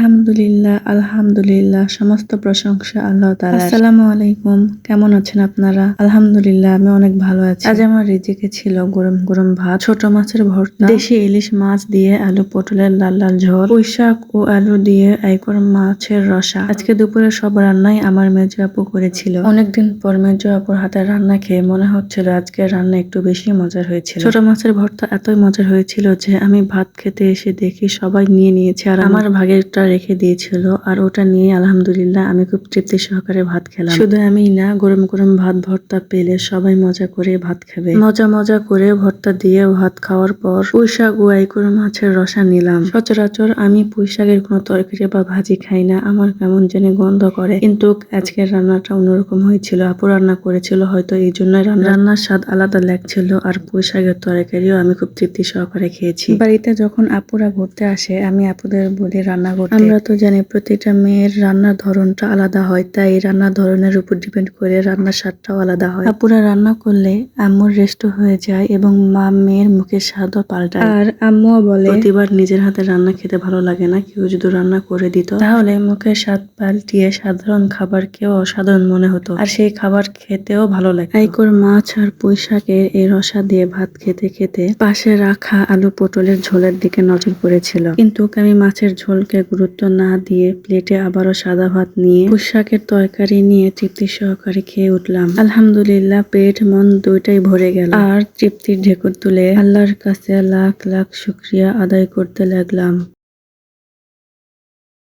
আলহামদুলিল্লাহ, আলহামদুলিল্লাহ, সমস্ত প্রশংসা আল্লাহ তাআলার। আসসালামু আলাইকুম, কেমন আছেন আপনারা? আলহামদুলিল্লাহ, আমি অনেক ভালো আছি। আজ আমার রিজিকে ছিল গরম গরম ভাত, ছোট মাছের ভর্তা, দেশি ইলিশ মাছ দিয়ে আলু পটলের লাল লাল ঝোল, পুঁই শাক ও আলু দিয়ে আইকর মাছের রসা। আজকে দুপুরে সব রান্নাই আমার মেজো আপু করেছিল। অনেকদিন পর মেজো আপুর হাতের রান্না খেয়ে মনে হচ্ছিল আজকের রান্না একটু বেশি মজার হয়েছিল। ছোট মাছের ভর্তা এতই মজার হয়েছিল যে আমি ভাত খেতে এসে দেখি সবাই নিয়ে নিয়েছে আর আমার ভাগেরটা রেখে দিয়েছিল, আর ওটা নিয়ে আলহামদুলিল্লাহ আমি খুব তৃপ্তি সহকারে ভাত খেলাম। শুধু আমি না, গরম গরম ভাত ভর্তা পেলে সবাই মজা করে ভাত খাবে। মজা মজা করে ভর্তা দিয়ে ভাত খাওয়ার পর পুঁই শাক ও আইকুর মাছের রসা নিলাম। সচরাচর আমি পুঁই শাকের কোনো তরকারি বা ভাজি খাই না, আমার কেমন জানি গন্ধ করে, কিন্তু আজকের রান্নাটা অন্যরকম হয়েছিল। আপু রান্না করেছিল, হয়তো এই জন্য রান্নার স্বাদ আলাদা লাগছিল। আর পুঁই শাকের তরকারিও আমি খুব তৃপ্তি সহকারে খেয়েছি। বাড়িতে যখন আপুরা ঘুরতে আসে আমি আপুদের বলি রান্না করতে। আমরা তো জানি প্রতিটা মেয়ের রান্নার ধরনটা আলাদা হয়, তাই রান্নার ধরনের উপর ডিপেন্ড করে রান্নার স্বাদটাও আলাদা হয়। আপুরা রান্না করলে আম্মুর রেস্ট হয়ে যায় এবং মেয়ের মুখের স্বাদও পাল্টায়। আর আম্মুও বলে প্রতিবার নিজের হাতে রান্না খেতে ভালো লাগে না, কেউ যদি রান্না করে দিত তাহলে মুখের স্বাদ পাল্টিয়ে সাধারণ খাবারকেও অসাধারণ মনে হতো, আর সেই খাবার খেতেও ভালো লাগে। আইকর মাছ আর পুঁই শাকের এই রসা দিয়ে ভাত খেতে খেতে পাশে রাখা আলু পটলের ঝোলের দিকে নজর পড়েছিল, কিন্তু আমি মাছের ঝোলকে গুরুত্ব না দিয়ে প্লেটে আবারও সাদা ভাত নিয়ে পুঁই শাকের তরকারি নিয়ে তৃপ্তি সহকারে খেয়ে উঠলাম। আলহামদুলিল্লাহ, পেট মন দুইটাই ভরে গেল, আর তৃপ্তির ঢেকুর তুলে আল্লাহর কাছে লাখ লাখ শুকরিয়া আদায় করতে লাগলাম।